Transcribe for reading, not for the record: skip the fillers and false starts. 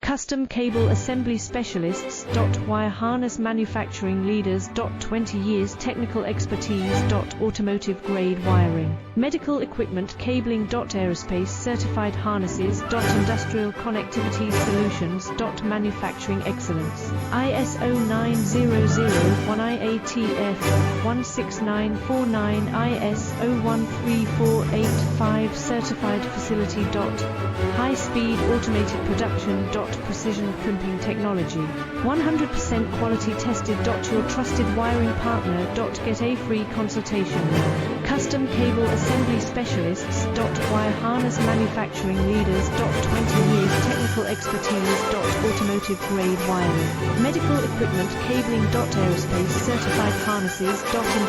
Custom Cable Assembly Specialists. Wire Harness Manufacturing Leaders. 20 years technical expertise. Automotive grade wiring. Medical equipment cabling. Aerospace certified harnesses. Industrial connectivity solutions. Manufacturing excellence. ISO 9001 IATF 16949 IS 013485 certified facility. High speed automated production. Precision crimping technology. 100% quality tested. Your trusted wiring partner. Get a free consultation. Custom Cable Assembly Specialists. Wire Harness Manufacturing Leaders. 20 years technical expertise. Automotive grade wiring. Medical equipment cabling. Aerospace certified harnesses. Industrial